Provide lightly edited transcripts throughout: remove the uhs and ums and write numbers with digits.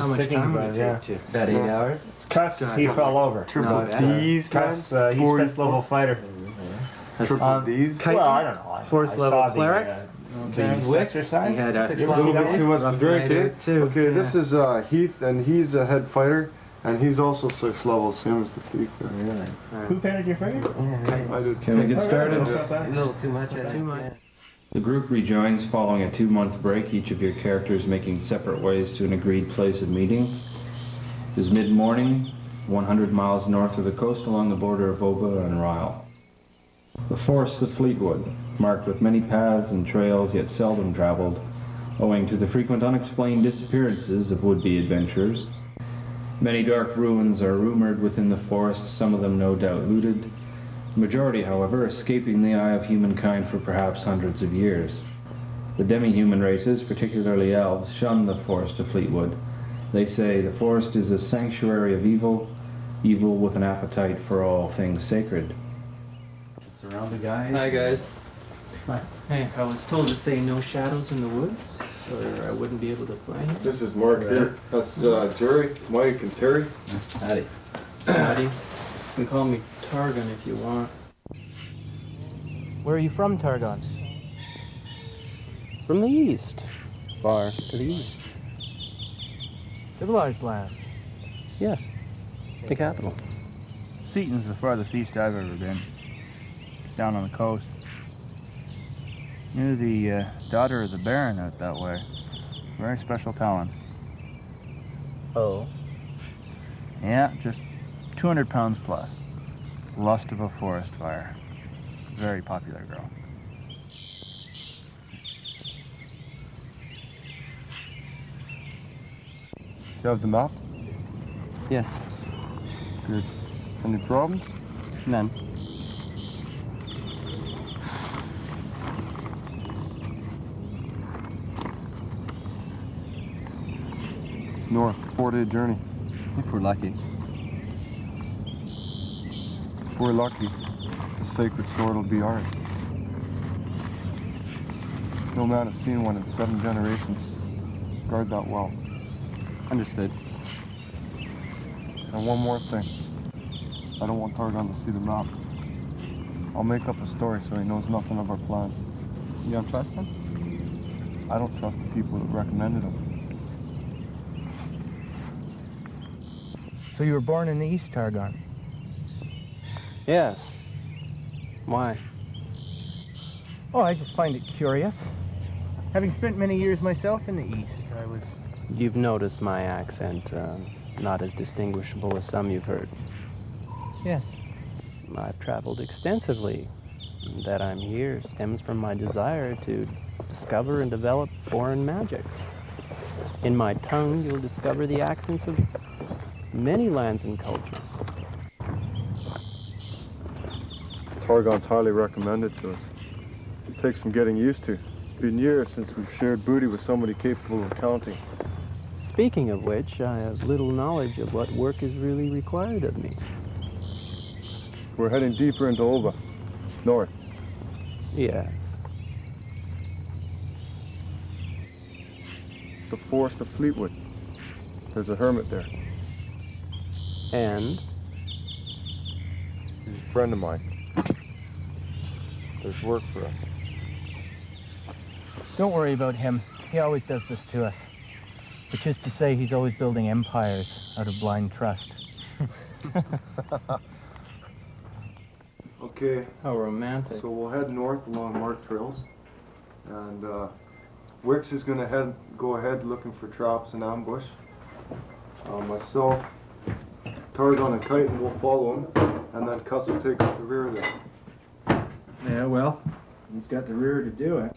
How much time would it take to? About 8 hours? Cuss, he fell over. Triple D's, Cuss, he's fifth level fighter. Triple D's? Well, I don't know. Fourth level cleric? The exercise. He had a little bit too much to drink, eh? Okay, this is Heath, and he's a head fighter, and he's also 6th level, same as the thief there. Who painted your figure? I did. Can we get started? A little too much, I think. Too much. The group rejoins following a 2-month break, each of your characters making separate ways to an agreed place of meeting. It is mid-morning, 100 miles north of the coast along the border of Oba and Ryle. The forests of Fleetwood, marked with many paths and trails yet seldom traveled, owing to the frequent unexplained disappearances of would-be adventurers. Many dark ruins are rumored within the forest, some of them no doubt looted. The majority, however, escaping the eye of humankind for perhaps hundreds of years. The demi-human races, particularly elves, shun the forest of Fleetwood. They say the forest is a sanctuary of evil, evil with an appetite for all things sacred. Surround the guys. Hi guys. Hi. Hey, I was told to say no shadows in the woods, or I wouldn't be able to play. This is Mark here. That's Jerry, Mike, and Terry. Howdy. Howdy. You can call me Targon if you want. Where are you from, Targon? From the east. Far to the east. Civilized land. Yes. The capital. Seaton's the farthest east I've ever been. It's down on the coast. You're the daughter of the Baron out that way. Very special talent. Oh. Yeah, just 200 pounds plus. Lust of a forest fire. Very popular girl. Do you have the map? Yes. Good. Any problems? None. North, 4-day journey. If we're lucky. If we're lucky, the sacred sword will be ours. No man has seen one in 7 generations. Guard that well. Understood. And one more thing. I don't want Targon to see the map. I'll make up a story so he knows nothing of our plans. You don't trust him? I don't trust the people that recommended him. So you were born in the East, Targon? Yes. Why? Oh, I just find it curious. Having spent many years myself in the East, I was... You've noticed my accent, not as distinguishable as some you've heard. Yes. I've traveled extensively. That I'm here stems from my desire to discover and develop foreign magics. In my tongue, you'll discover the accents of many lands and cultures. Targon's highly recommended to us. It takes some getting used to. It's been years since we've shared booty with somebody capable of counting. Speaking of which, I have little knowledge of what work is really required of me. We're heading deeper into Oba, north. Yeah. The forest of Fleetwood. There's a hermit there. And? He's a friend of mine. There's work for us. Don't worry about him. He always does this to us. Which is to say, he's always building empires out of blind trust. Okay, How romantic. so we'll head north along marked trails. and Wicks is gonna go ahead looking for traps and ambush. Myself, Targon and Chitin will follow him, and then Cuss will take up the rear there. Yeah, well, he's got the rear to do it.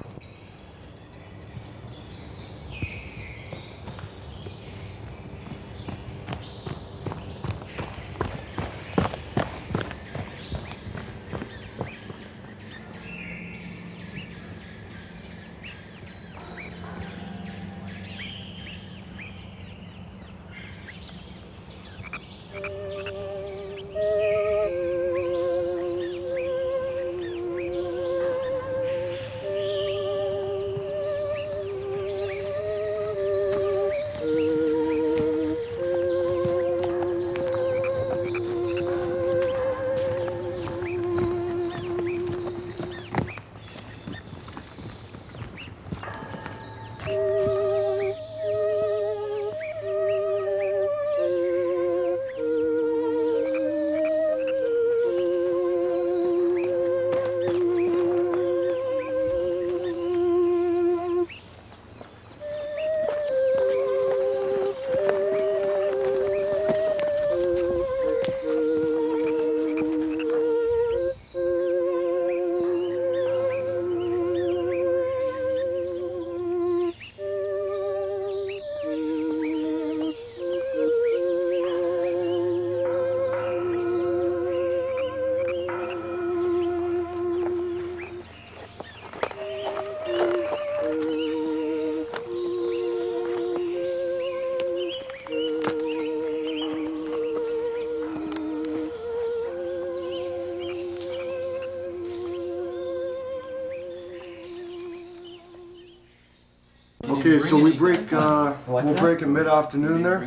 Okay, so we break. We'll break at mid-afternoon there.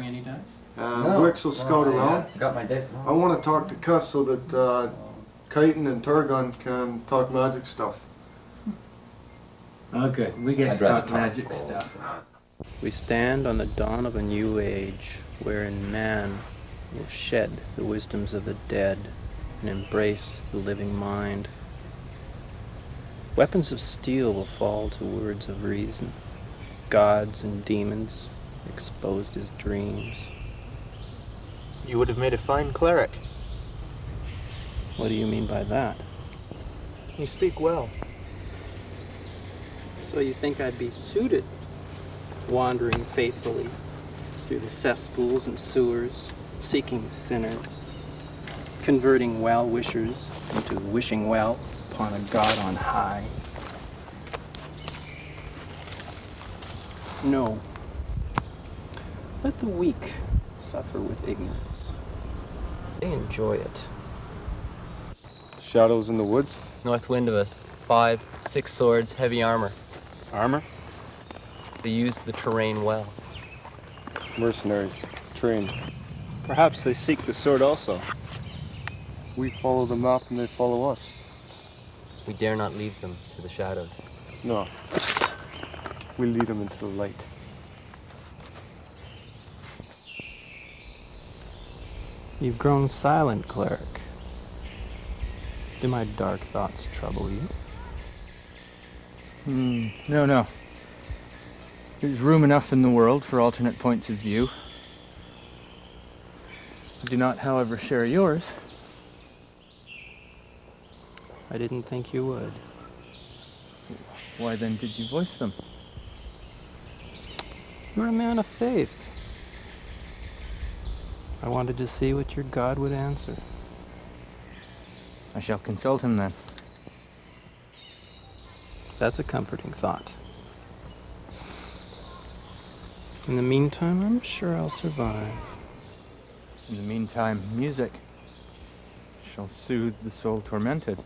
Wicks will scout around. I forgot my dice. I want to talk to Cuss so that Chitin and Targon can talk magic stuff. Oh, good. We get to talk magic stuff. We stand on the dawn of a new age, wherein man will shed the wisdoms of the dead and embrace the living mind. Weapons of steel will fall to words of reason, gods and demons exposed as dreams. You would have made a fine cleric. What do you mean by that? You speak well. So you think I'd be suited, wandering faithfully through the cesspools and sewers, seeking sinners, converting well-wishers into wishing well upon a God on high? No. Let the weak suffer with ignorance. They enjoy it. Shadows in the woods. North wind of us. 5, 6 swords, heavy armor. Armor? They use the terrain well. Mercenaries, trained. Perhaps they seek the sword also. We follow the map and they follow us. We dare not leave them to the shadows. No. We lead them into the light. You've grown silent, cleric. Do my dark thoughts trouble you? No. There's room enough in the world for alternate points of view. I do not, however, share yours. I didn't think you would. Why then did you voice them? You're a man of faith. I wanted to see what your God would answer. I shall consult him then. That's a comforting thought. In the meantime, I'm sure I'll survive. In the meantime, music shall soothe the soul tormented.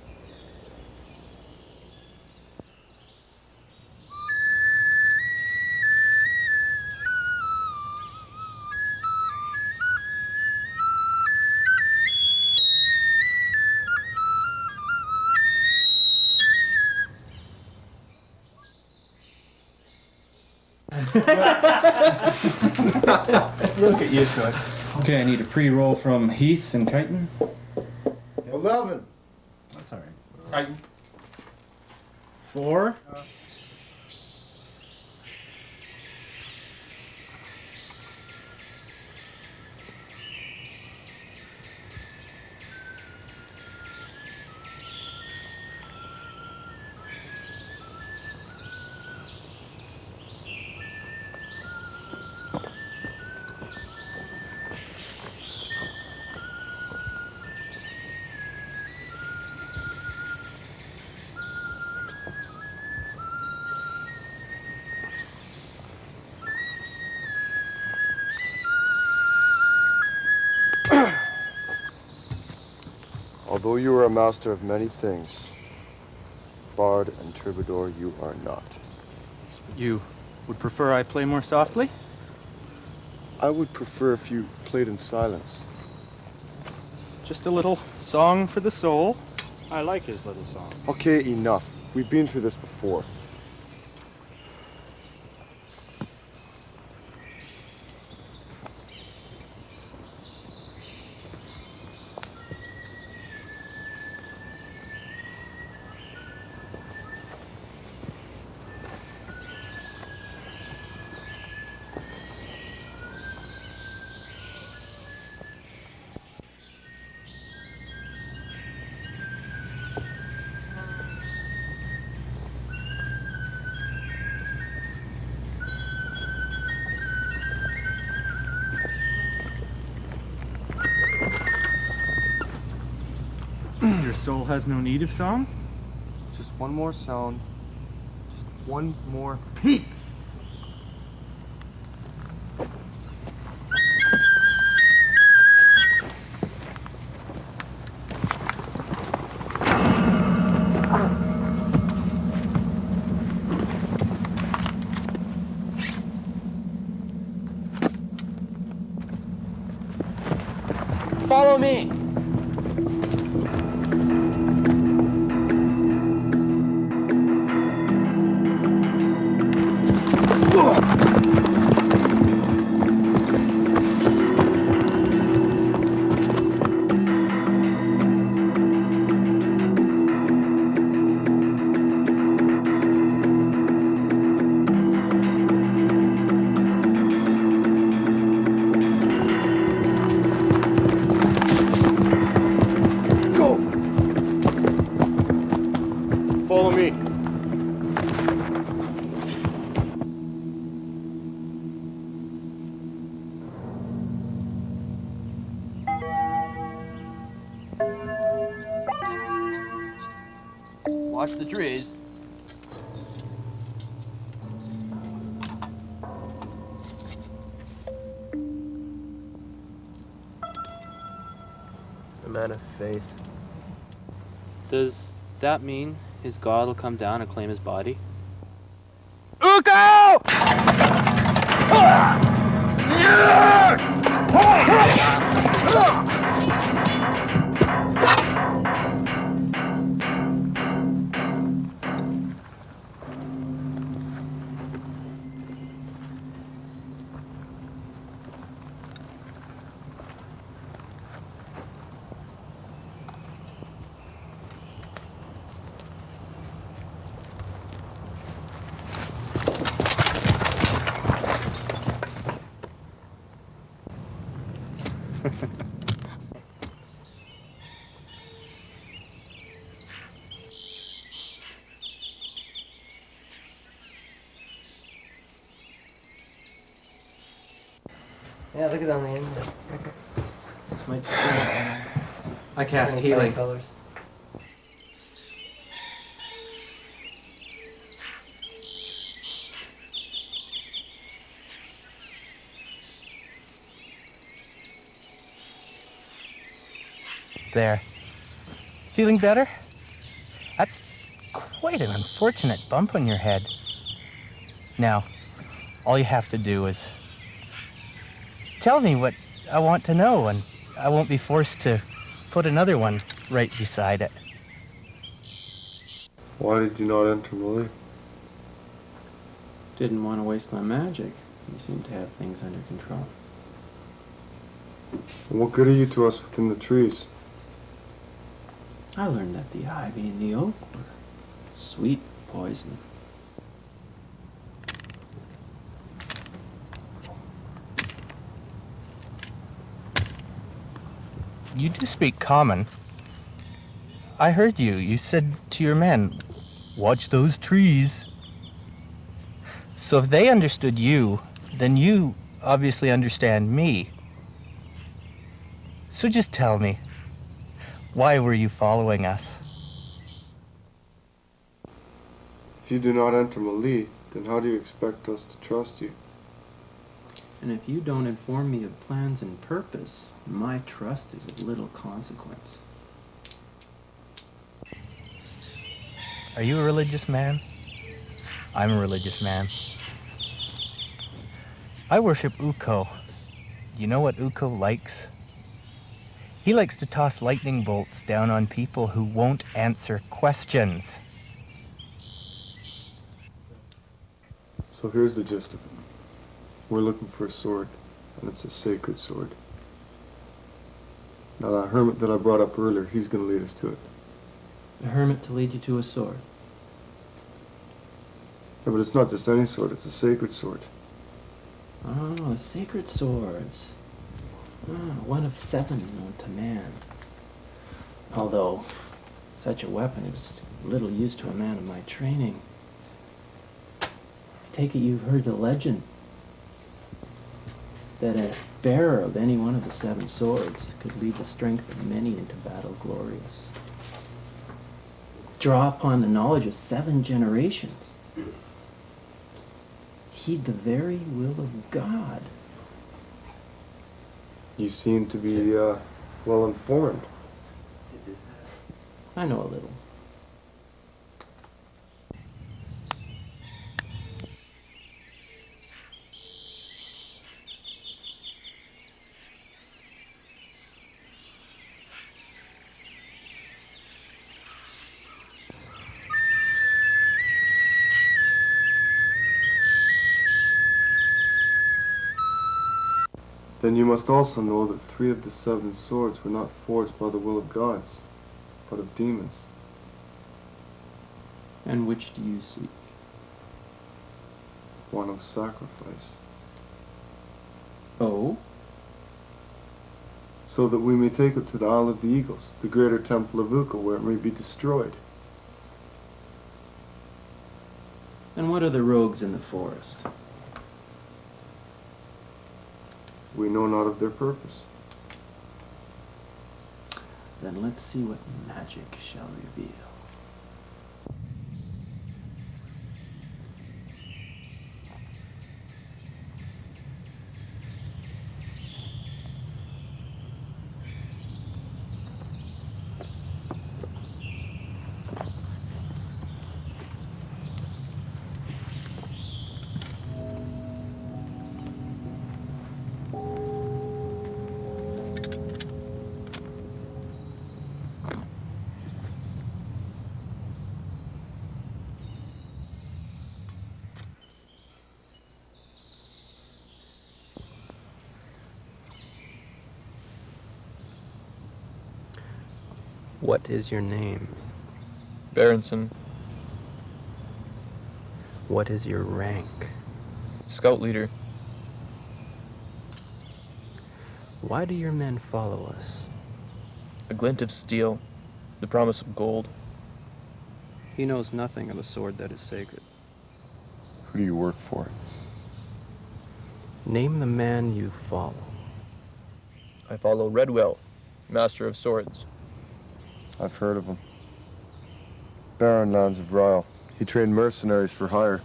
We'll get used to it. Okay, I need a pre-roll from Heath and Chitin. 11. That's all right. 4. Although you are a master of many things, bard and troubadour you are not. You would prefer I play more softly? I would prefer if you played in silence. Just a little song for the soul. I like his little song. Okay, enough. We've been through this before. Your soul has no need of song? Just one more sound. Just one more peep. Follow me. Follow me. Watch the trees. A man of faith. Does that mean his god will come down and claim his body? Uko! Yeah, look at that on the end. Might I cast healing. Colors. There. Feeling better? That's quite an unfortunate bump on your head. Now, all you have to do is tell me what I want to know, and I won't be forced to put another one right beside it. Why did you not enter Malay? Didn't want to waste my magic. You seem to have things under control. And what good are you to us within the trees? I learned that the ivy and the oak were sweet poison. You do speak common. I heard you. You said to your men, watch those trees. So if they understood you, then you obviously understand me. So just tell me, why were you following us? If you do not enter Malay, then how do you expect us to trust you? And if you don't inform me of plans and purpose, my trust is of little consequence. Are you a religious man? I'm a religious man. I worship Ukko. You know what Ukko likes? He likes to toss lightning bolts down on people who won't answer questions. So here's the gist of it. We're looking for a sword, and it's a sacred sword. Now that hermit that I brought up earlier, he's going to lead us to it. A hermit to lead you to a sword. Yeah, but it's not just any sword, it's a sacred sword. Oh, sacred swords. One of 7 known to man. Although, such a weapon is little use to a man of my training. I take it you've heard the legend that a bearer of any one of the 7 swords could lead the strength of many into battle glorious. Draw upon the knowledge of 7 generations. Heed the very will of God. You seem to be well informed. I know a little. Then you must also know that 3 of the 7 swords were not forged by the will of gods, but of demons. And which do you seek? One of sacrifice. Oh? So that we may take it to the Isle of the Eagles, the greater temple of Ukko, where it may be destroyed. And what are the rogues in the forest? We know not of their purpose. Then let's see what magic shall reveal. What is your name? Berenson, What is your rank? scout leader. Why do your men follow us? A glint of steel, the promise of gold. He knows nothing of the sword that is sacred. Who do you work for? Name the man you follow. I follow Redwell, master of swords. I've heard of him. Baron Lands of Ryle. He trained mercenaries for hire.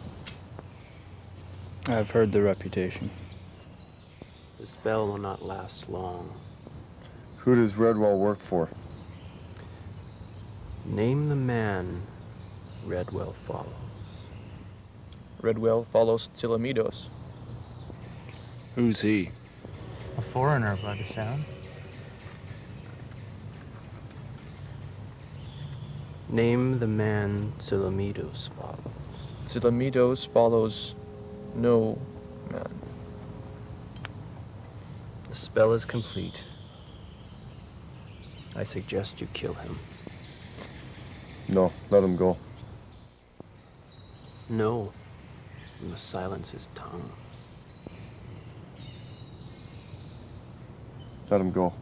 I've heard the reputation. The spell will not last long. Who does Redwall work for? Name the man Redwell follows. Redwell follows Tilamidos. Who's he? A foreigner by the sound. Name the man Tilamidos follows. Tilamidos follows no man. The spell is complete. I suggest you kill him. No, let him go. No, you must silence his tongue. Let him go.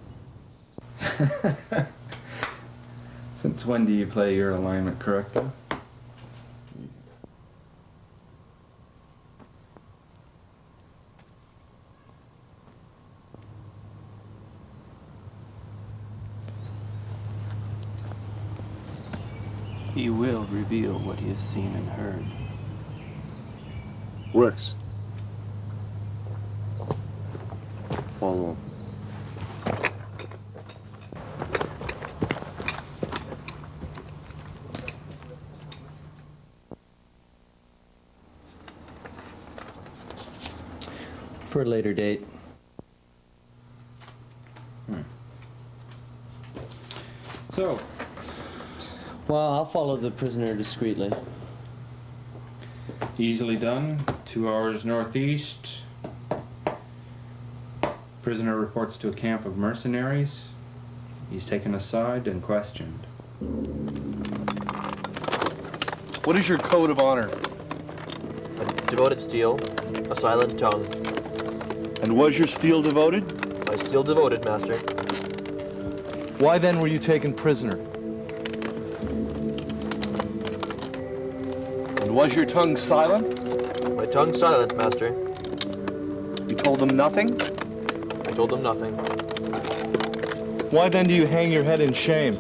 Since when do you play your alignment correctly? He will reveal what he has seen and heard. Wix. Follow him. For a later date. So, Well, I'll follow the prisoner discreetly. easily done. 2 hours northeast. Prisoner reports to a camp of mercenaries. He's taken aside and questioned. What is your code of honor? A devoted steel, a silent tongue. And was your steel devoted? My steel devoted, master. Why then were you taken prisoner? And was your tongue silent? My tongue silent, master. You told them nothing? I told them nothing. Why then do you hang your head in shame?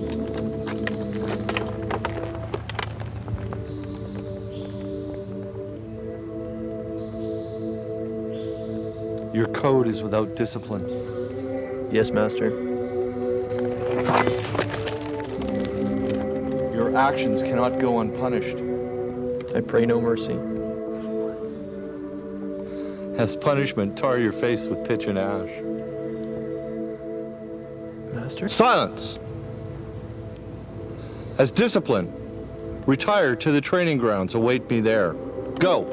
Your code is without discipline. Yes, master. Your actions cannot go unpunished. I pray no mercy. As punishment, tar your face with pitch and ash. Master? Silence! As discipline, retire to the training grounds. Await me there. Go!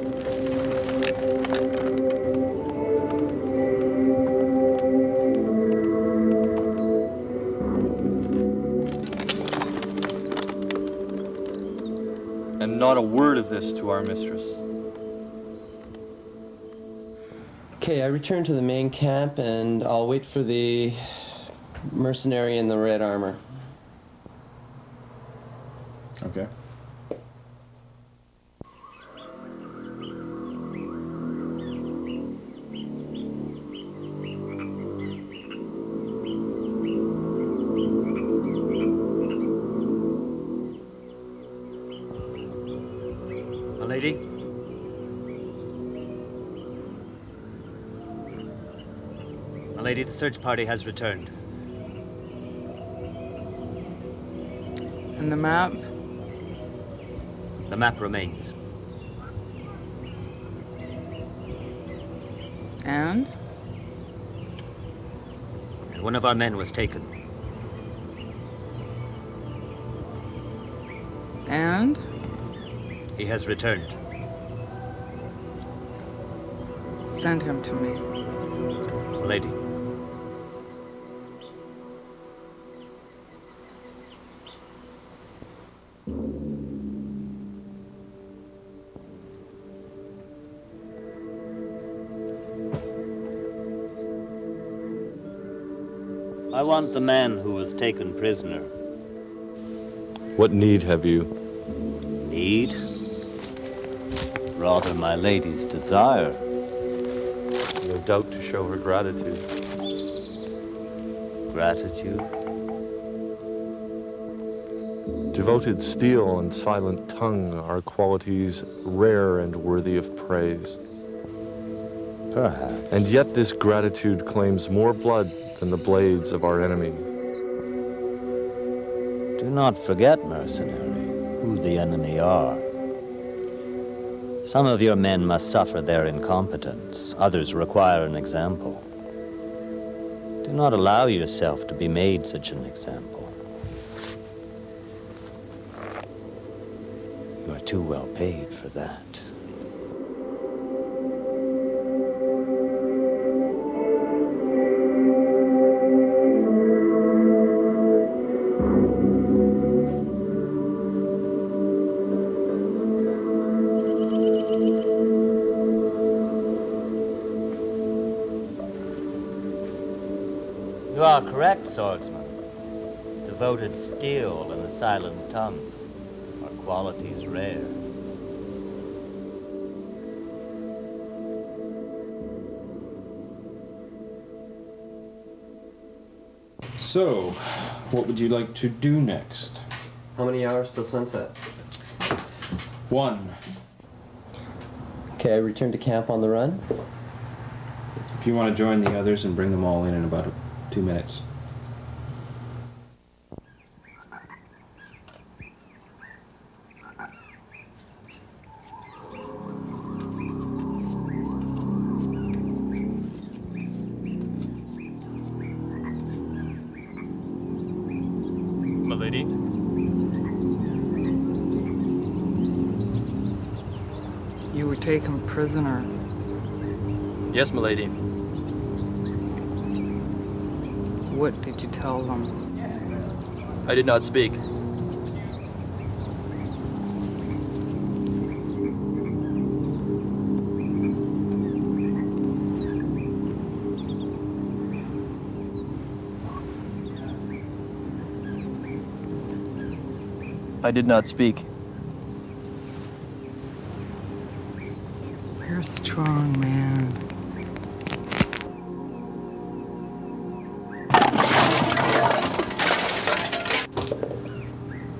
And not a word of this to our mistress. Okay, I return to the main camp and I'll wait for the mercenary in the red armor. Okay. Lady? My lady, the search party has returned. And the map? The map remains. And? And one of our men was taken. And? He has returned. Send him to me. Lady. I want the man who was taken prisoner. What need have you? Need? Rather my lady's desire. No doubt to show her gratitude. Gratitude? Devoted steel and silent tongue are qualities rare and worthy of praise. Perhaps. And yet this gratitude claims more blood than the blades of our enemy. Do not forget, mercenary, who the enemy are. Some of your men must suffer their incompetence. Others require an example. Do not allow yourself to be made such an example. You are too well paid for that. You are correct, swordsman. Devoted steel and a silent tongue are qualities rare. So, what would you like to do next? How many hours till sunset? 1. Okay, I return to camp on the run. If you want to join the others and bring them all in about 2 minutes. lady. You were taken prisoner. Yes, milady. What did you tell them? I did not speak. I did not speak. You're a strong man.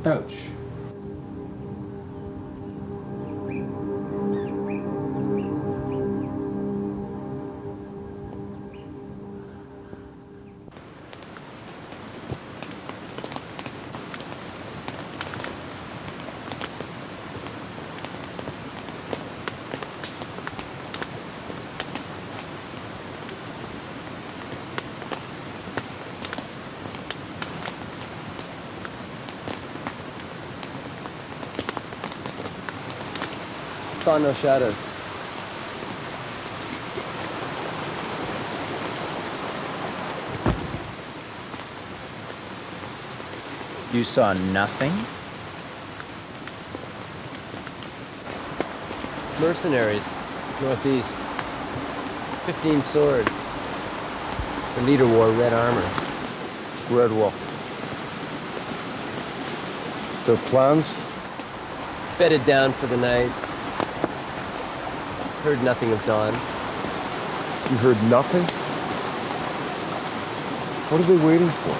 Ouch. Saw no shadows. You saw nothing? Mercenaries, northeast. 15 swords. The leader wore red armor. Redwell. Their plans? Bedded down for the night. Heard nothing of dawn. You heard nothing? What are they waiting for?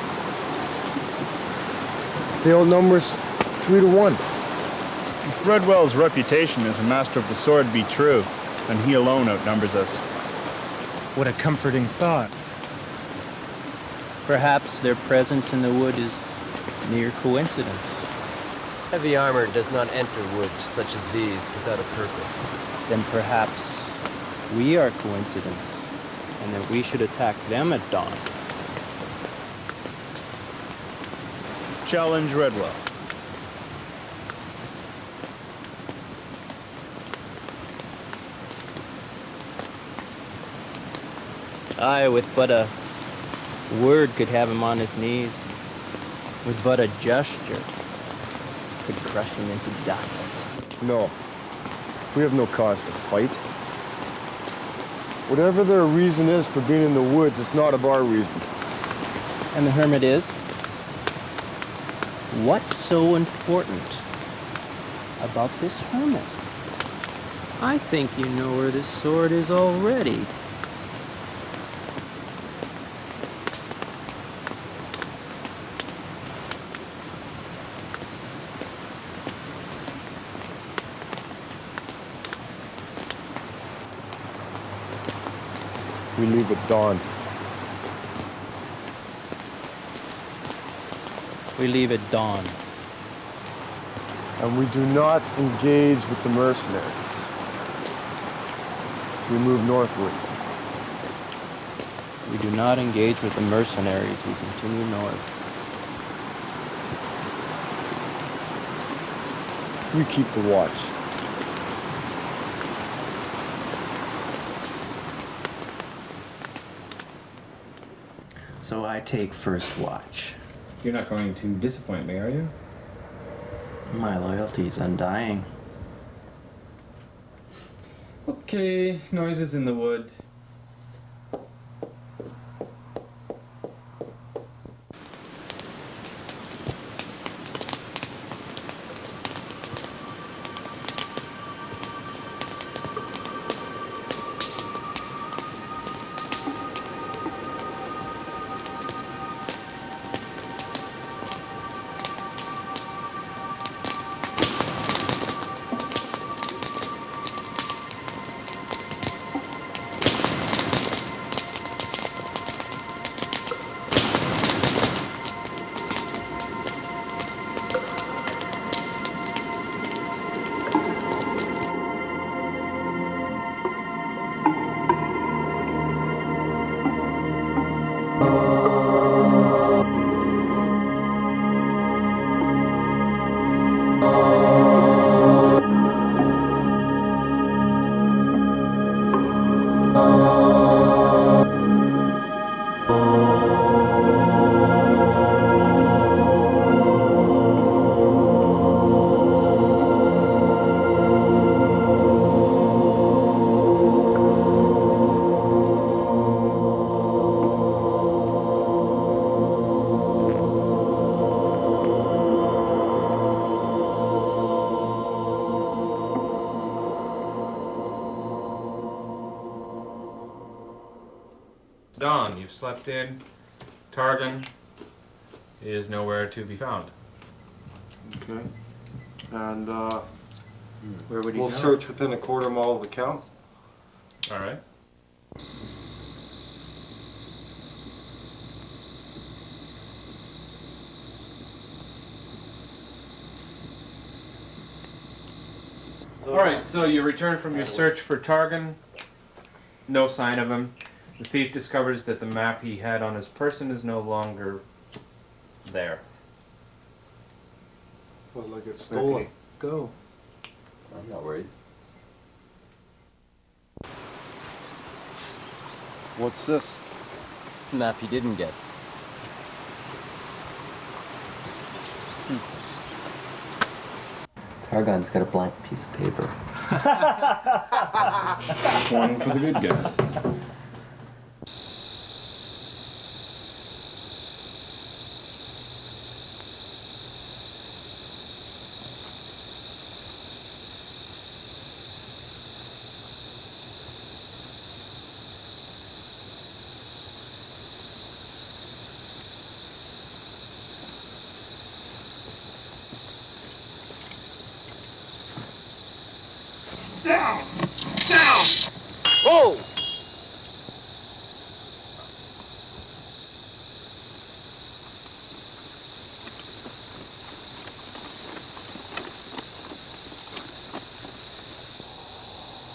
They outnumber us 3-1. If Redwell's reputation as a master of the sword be true, then he alone outnumbers us. What a comforting thought. Perhaps their presence in the wood is mere coincidence. Heavy armor does not enter woods such as these without a purpose. Then perhaps we are coincidence, and that we should attack them at dawn. Challenge Redwell. I, with but a word, could have him on his knees. With but a gesture, could crush him into dust. No. We have no cause to fight. Whatever their reason is for being in the woods, it's not of our reason. And the hermit is? What's so important about this hermit? I think you know where this sword is already. We leave at dawn. We leave at dawn. And we do not engage with the mercenaries. We move northward. We do not engage with the mercenaries. We continue north. You keep the watch. So I take first watch. You're not going to disappoint me, are you? My loyalty's undying. Okay, noises in the wood. dawn. You've slept in. Targan is nowhere to be found. Okay. And Where would he we'll go? search within a quarter mile of the camp. All right. All right, so you return from your search for Targan. No sign of him. The thief discovers that the map he had on his person is no longer there. Well, like it's stolen. Go. I'm not worried. What's this? It's the map you didn't get. Targon's got a blank piece of paper. One for the good guys. Down! Down! Oh!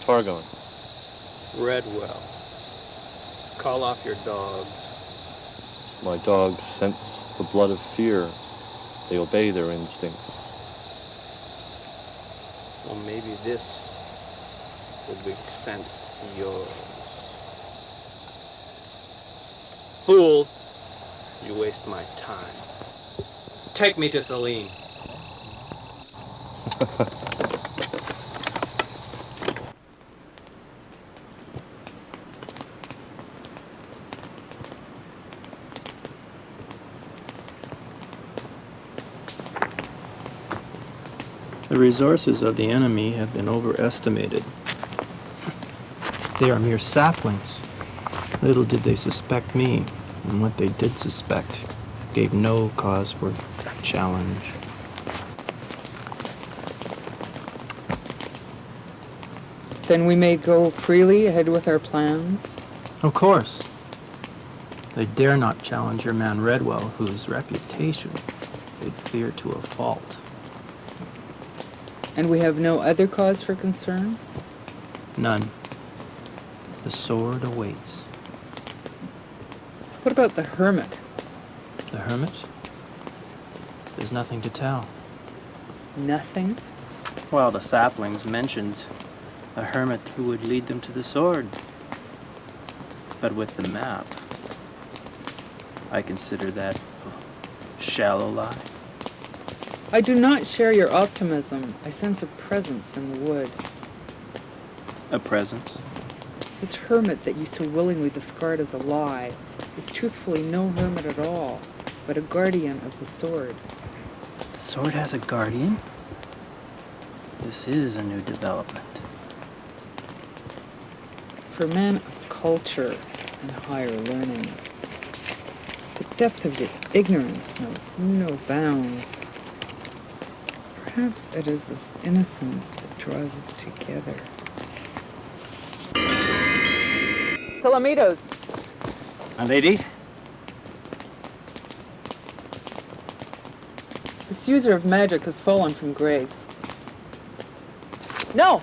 Targon. Redwell. Call off your dogs. My dogs sense the blood of fear. They obey their instincts. Well, maybe this will make sense to yours. Fool! You waste my time. Take me to Celine. The resources of the enemy have been overestimated. They are mere saplings. Little did they suspect me, and what they did suspect gave no cause for challenge. Then we may go freely ahead with our plans. Of course. They dare not challenge your man Redwell, whose reputation they'd fear to a fault. And we have no other cause for concern? None. The sword awaits. What about the hermit? The hermit? There's nothing to tell. Nothing? Well, the saplings mentioned a hermit who would lead them to the sword. But with the map, I consider that a shallow lie. I do not share your optimism. I sense a presence in the wood. A presence? This hermit that you so willingly discard as a lie is truthfully no hermit at all, but a guardian of the sword. The sword has a guardian? This is a new development. For men of culture and higher learnings, the depth of your ignorance knows no bounds. Perhaps it is this innocence that draws us together. Salamitos. My lady? This user of magic has fallen from grace. No!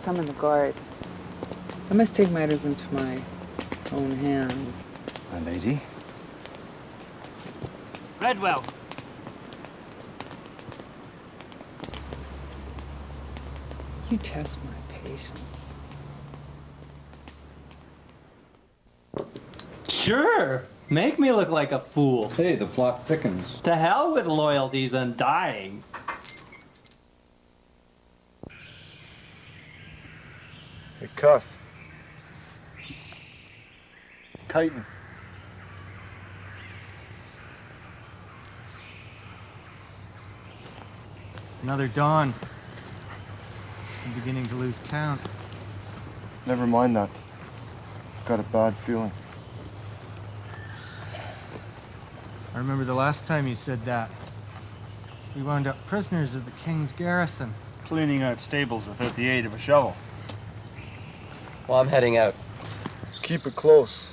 Summon the guard. I must take matters into my own hands. My lady? Redwell! You test my patience. Sure! Make me look like a fool. Hey, the plot thickens. To hell with loyalties undying. Hey, cuss. Chitin. Another dawn. I'm beginning to lose count. Never mind that. Got a bad feeling. I remember the last time you said that. We wound up prisoners at the king's garrison. Cleaning out stables without the aid of a shovel. Well, I'm heading out. Keep it close.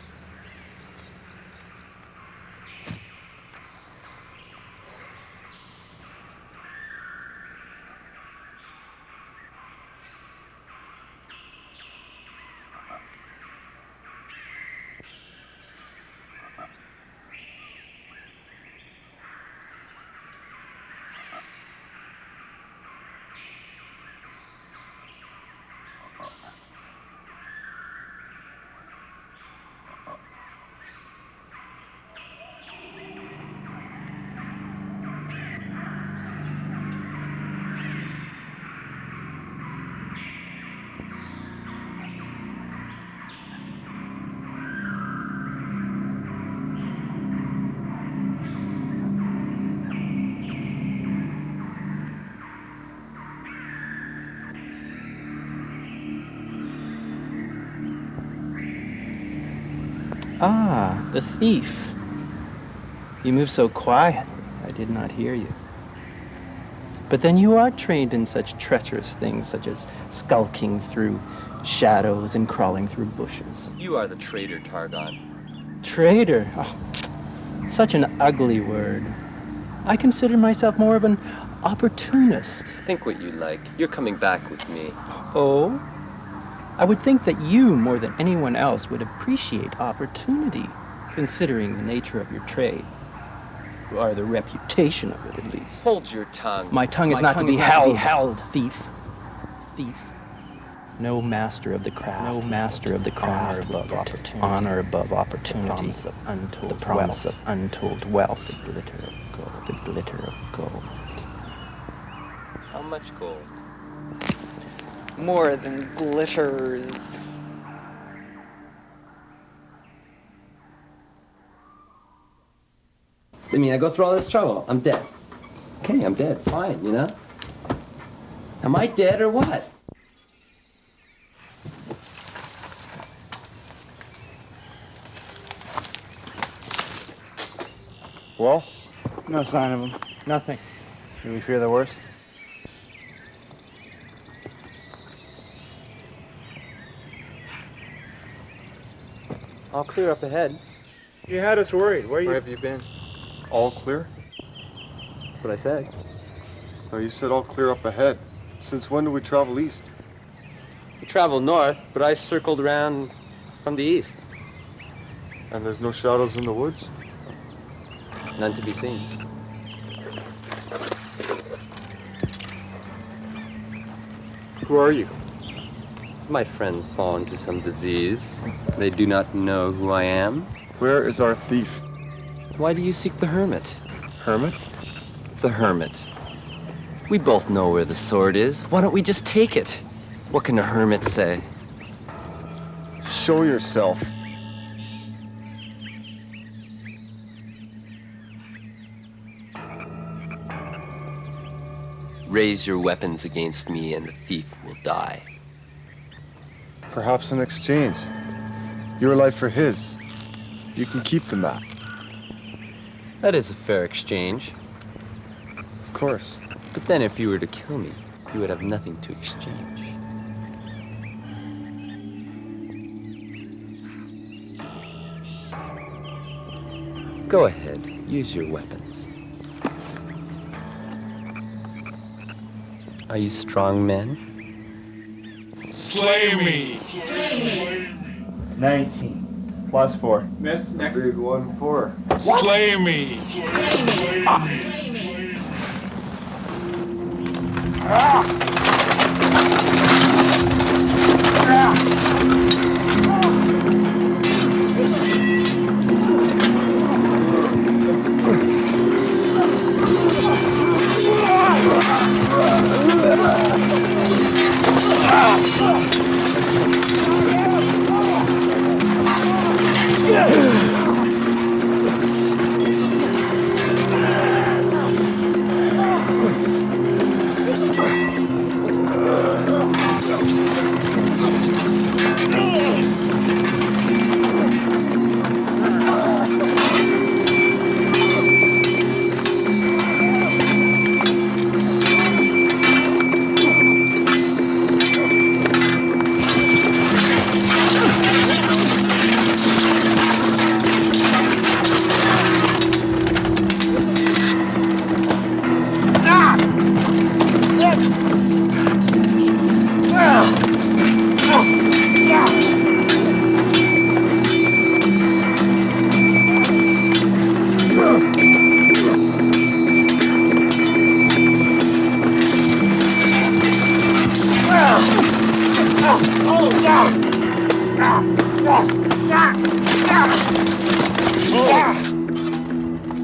Ah, the thief. You move so quiet, I did not hear you. But then you are trained in such treacherous things, such as skulking through shadows and crawling through bushes. You are the traitor, Targon. Traitor? Oh, such an ugly word. I consider myself more of an opportunist. Think what you like. You're coming back with me. Oh? I would think that you, more than anyone else, would appreciate opportunity, considering the nature of your trade. Or the reputation of it, at least. Hold your tongue. My tongue is not to be held, thief. Thief. No master of the craft. No master of the craft. Honor above opportunity. The promise of untold wealth. The glitter of gold. The glitter of gold. How much gold? More than glitters. I mean, I go through all this trouble. I'm dead. Okay, I'm dead. Fine, you know? Am I dead or what? Well? No sign of him. Nothing. Do we fear the worst? All clear up ahead. You had us worried. Where have you been? All clear? That's what I said. No, you said all clear up ahead. Since when do we travel east? We traveled north, but I circled around from the east. And there's no shadows in the woods? None to be seen. Who are you? My friends fall into some disease. They do not know who I am. Where is our thief? Why do you seek the hermit? Hermit? The hermit. We both know where the sword is. Why don't we just take it? What can a hermit say? Show yourself. Raise your weapons against me and the thief will die. Perhaps in exchange. Your life for his. You can keep the map. That is a fair exchange. Of course. But then if you were to kill me, you would have nothing to exchange. Go ahead, use your weapons. Are you strong men? Slay me! 19. Plus 4. Miss, next. Big 1-4. Slay me!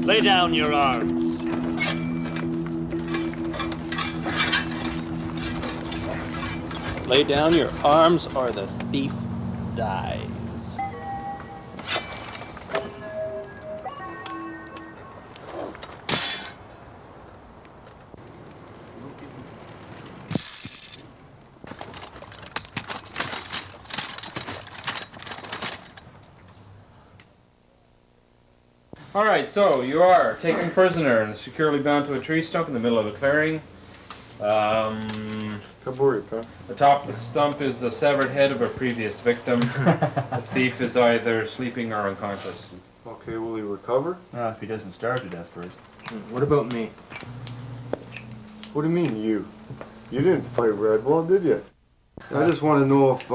Lay down your arms. Lay down your arms or the thief dies. All right, so you are taken prisoner and securely bound to a tree stump in the middle of a clearing. Atop the stump is the severed head of a previous victim. The thief is either sleeping or unconscious. Okay, will he recover? If he doesn't starve to death first. What about me? What do you mean, you? You didn't fight Redwall, did you? I just want to know if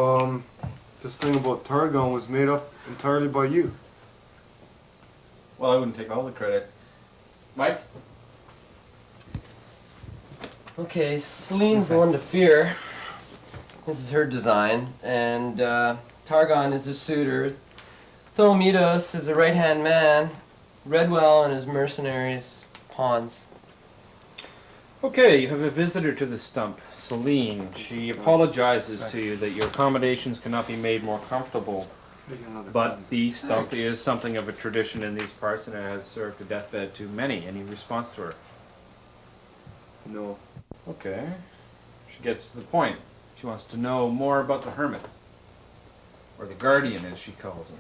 this thing about Targon was made up entirely by you. Well, I wouldn't take all the credit. Mike? Okay, Celine's the one to fear. This is her design, and Targon is a suitor. Tholomedos is a right-hand man. Redwell and his mercenaries, pawns. Okay, you have a visitor to the stump, Celine. She apologizes to you that your accommodations cannot be made more comfortable, but the stump is something of a tradition in these parts and it has served a deathbed to many. Any response to her? No. Okay. She gets to the point. She wants to know more about the hermit, or the guardian as she calls him.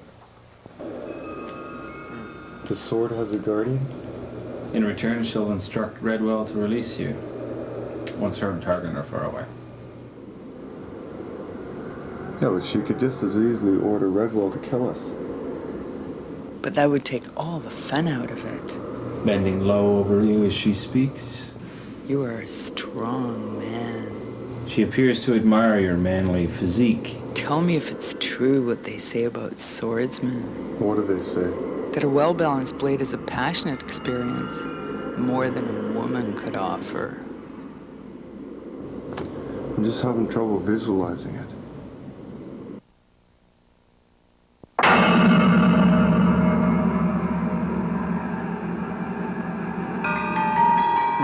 The sword has a guardian? In return, she'll instruct Redwell to release you, once her and Targon are far away. Yeah, but she could just as easily order Redwell to kill us. But that would take all the fun out of it. Bending low over you as she speaks. You are a strong man. She appears to admire your manly physique. Tell me if it's true what they say about swordsmen. What do they say? That a well-balanced blade is a passionate experience, more than a woman could offer. I'm just having trouble visualizing it.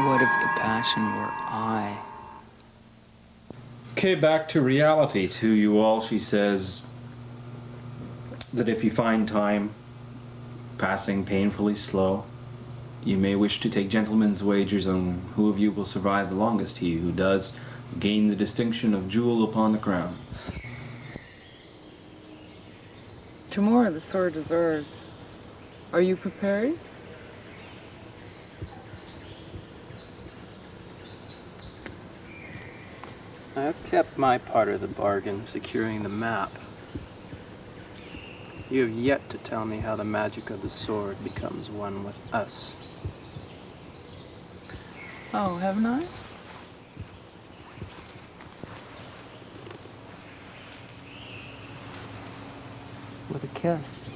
What if the passion were I? Okay, back to reality. To you all, she says that if you find time passing painfully slow, you may wish to take gentlemen's wagers on who of you will survive the longest. He who does gain the distinction of jewel upon the crown. Tomorrow the sword deserves. Are you prepared? I've kept my part of the bargain, securing the map. You have yet to tell me how the magic of the sword becomes one with us. Oh, haven't I? With a kiss.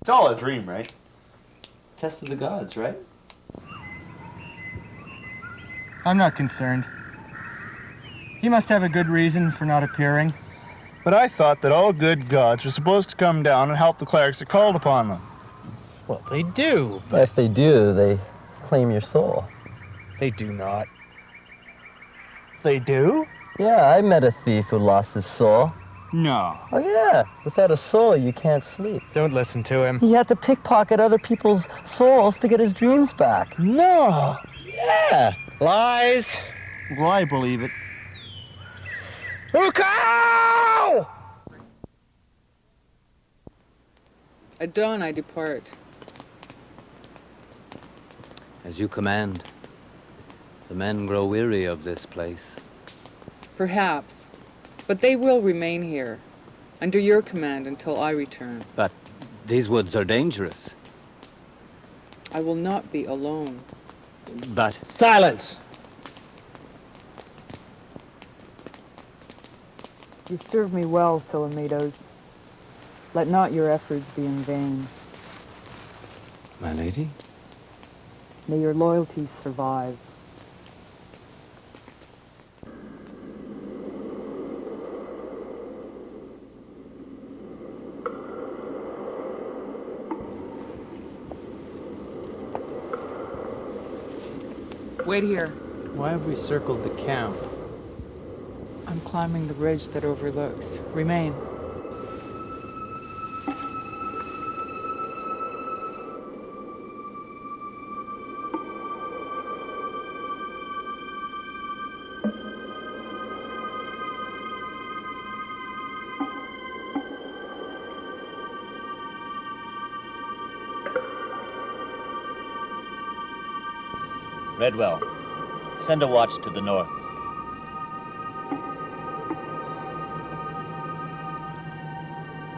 It's all a dream, right? Test of the gods, right? I'm not concerned. He must have a good reason for not appearing. But I thought that all good gods were supposed to come down and help the clerics that called upon them. Well, they do, but... If they do, they claim your soul. They do not. They do? Yeah, I met a thief who lost his soul. No. Oh yeah, without a soul you can't sleep. Don't listen to him. He had to pickpocket other people's souls to get his dreams back. No! Yeah! Lies! Well, I believe it. Ukao! At dawn I depart. As you command. The men grow weary of this place. Perhaps. But they will remain here, under your command until I return. But these woods are dangerous. I will not be alone. But... Silence! You've served me well, Solomedos. Let not your efforts be in vain. My lady? May your loyalties survive. Wait here. Why have we circled the camp? I'm climbing the ridge that overlooks. Remain. Redwell, send a watch to the north.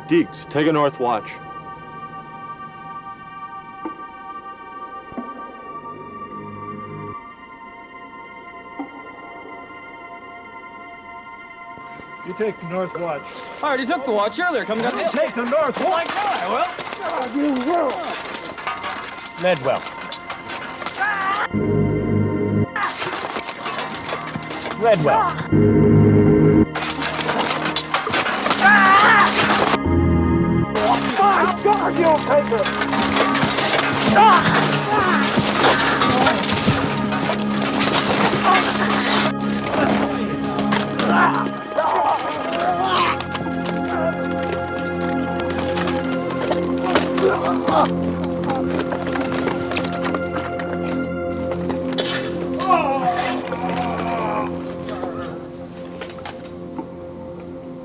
Deeks, take a north watch. You take the north watch. I already took the watch earlier. Come on. Take the north watch. You will. Redwell. Redwell. My God, you'll take it.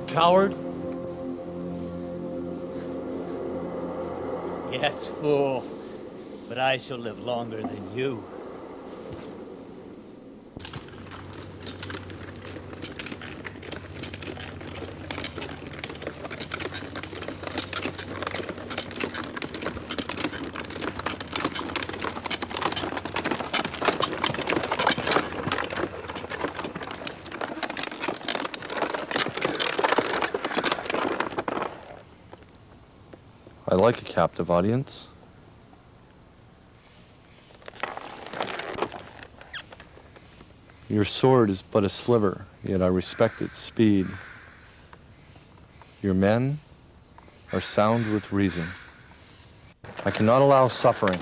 Coward? Yes, fool. But I shall live longer than you. I like a captive audience. Your sword is but a sliver, yet I respect its speed. Your men are sound with reason. I cannot allow suffering.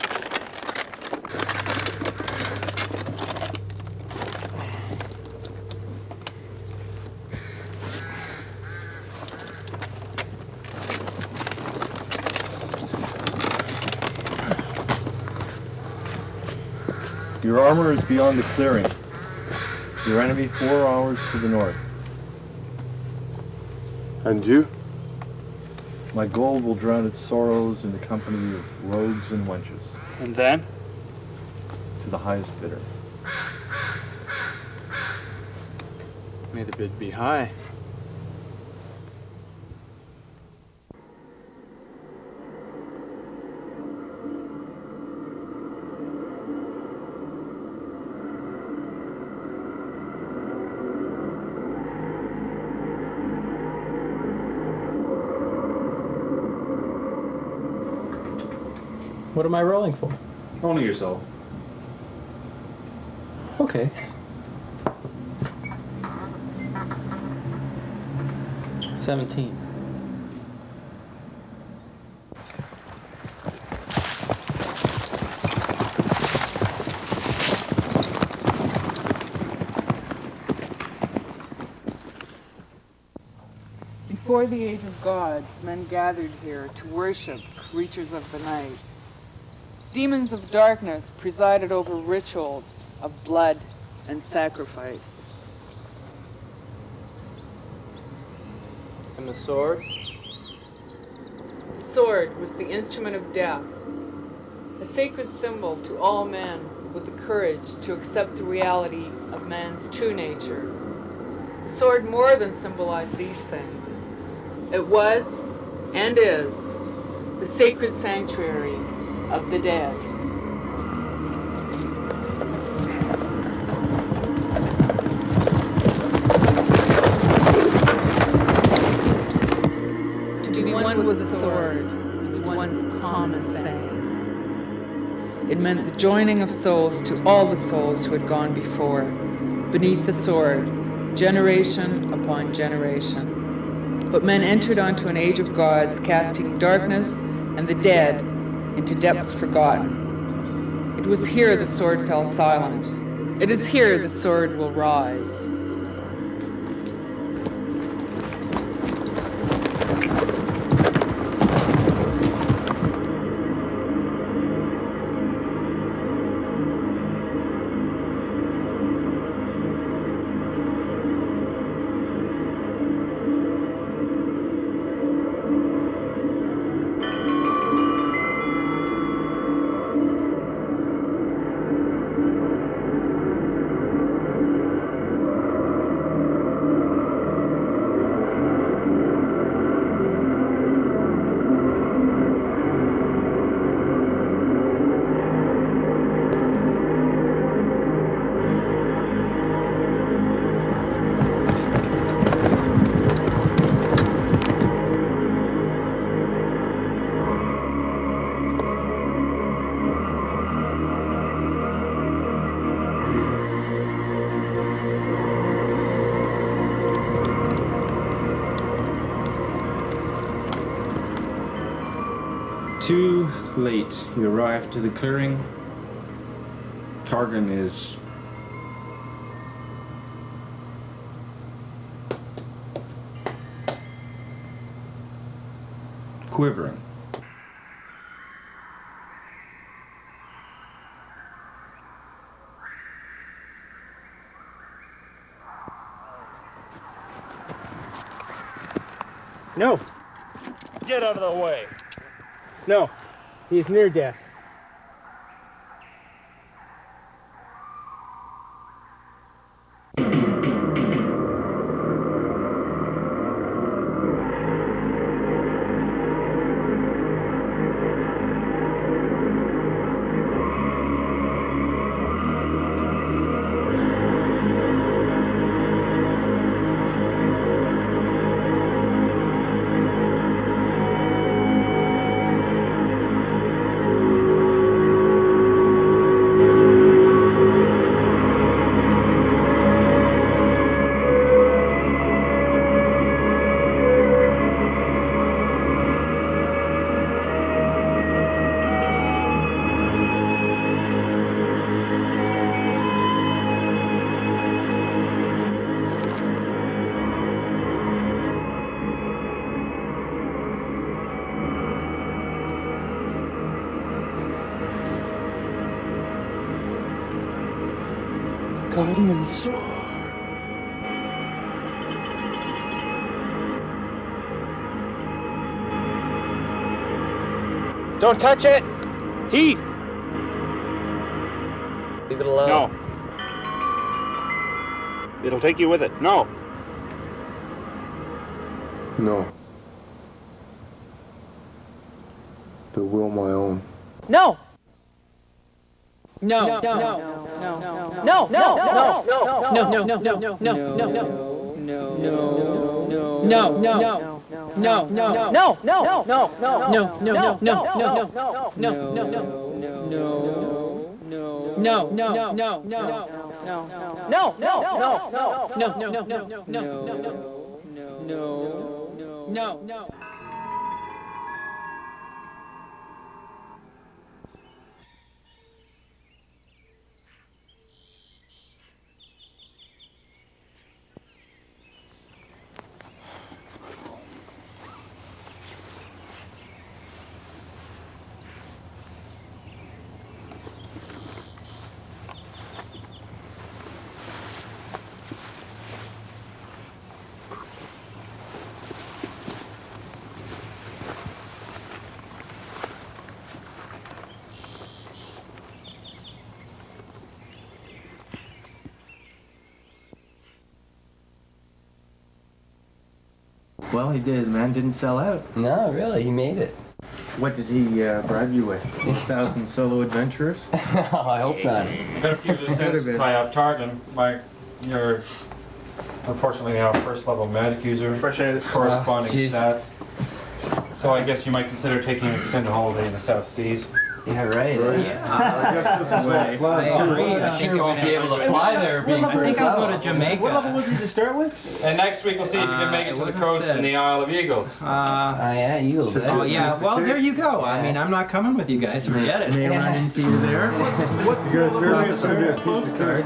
Your armor is beyond the clearing. Your enemy 4 hours to the north. And you? My gold will drown its sorrows in the company of rogues and wenches. And then? To the highest bidder. May the bid be high. What am I rolling for? Only yourself. Okay. $17. Before the age of gods, men gathered here to worship creatures of the night. Demons of darkness presided over rituals of blood and sacrifice. And the sword? The sword was the instrument of death, a sacred symbol to all men with the courage to accept the reality of man's true nature. The sword more than symbolized these things. It was, and is, the sacred sanctuary of the dead. To be one with the sword was one's common saying. It meant the joining of souls to all the souls who had gone before, beneath the sword, generation upon generation. But men entered onto an age of gods, casting darkness and the dead into depths forgotten. It was here the sword fell silent. It is here the sword will rise. Too late. You arrive to the clearing. Targan is quivering. No. Get out of the way. No. He is near death. Guardian of the sword. Don't touch it! Heath! Leave it alone. No. It'll take you with it. No. No. The will my own. No! No, no, no, no, no, no, no, no, no, no, no, no, no, no, no, no, no, no. Well, he did. The man didn't sell out. No, really, he made it. What did he bribe you with? 1,000 solo adventurers? No, I hope not. Got a few loose ends to tie up. Targan, you're unfortunately now a first level magic user, corresponding stats. So I guess you might consider taking an extended holiday in the South Seas. Yeah, right. I guess this is all planned. I'm sure won't be able to fly there being I think I'll go to Jamaica. What level was you to start with? And next week we'll see if you can make it to the wasn't coast said. in the Isle of Eagles. yeah, Eagles. Oh yeah, well there you go. I mean, I'm not coming with you guys. Forget it. May run into you there. You guys hear me? It's gonna be a piece of cake.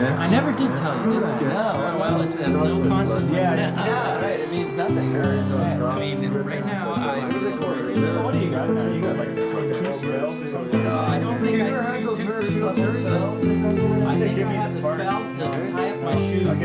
I never did tell you, did I? No. Well, it's no consequence. Yeah, right. It means nothing. I mean, right now, What do you got now? You got like 2 spells or something? I don't think I had those very spells. I think I have the spell to tie up my shoes. If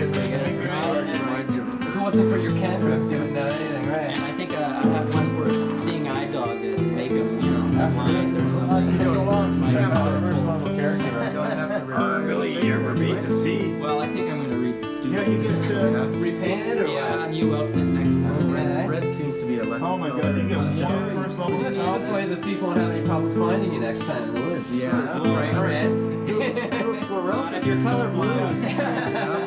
it wasn't for your cantrips, you wouldn't know anything, right? And I think I have one for a seeing eye dog to make him, blind or something. First level character. I don't have to Really, you ever made to see? Well, I think I'm going to redo Yeah, you get repaint it or a new outfit next time. Red seems to be a lucky. Oh my god, you get one first level. This way the thief won't have any problem finding you next time in the woods. Yeah. Bright red. If you're colorblind,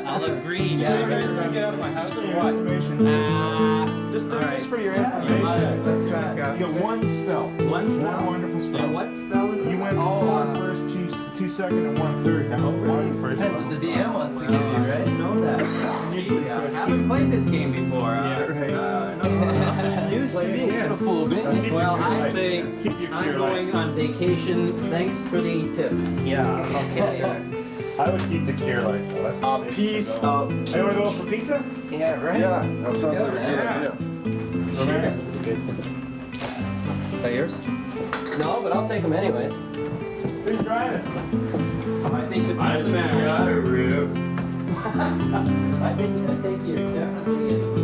I'll look green. Yeah, you guys gonna get out of my house or what? Just for your information. You got one spell. One spell? One wonderful spell. And what spell is it? You went from 1 first, 2 second, and 1 third. Now 1 first. Depends what the DM wants to give you, right? Know that. Usually I haven't played this game before. News to me. Well, I say I'm going on vacation. Thanks for the tip. Yeah. Okay. I would keep the cure light though. That's A piece of Hey, you wanna go for pizza? Yeah, right. Yeah, that sounds like a good Yeah. idea. Is that yours? No, but I'll take them anyways. Who's driving? I think the I pizza got a rib. I think you're definitely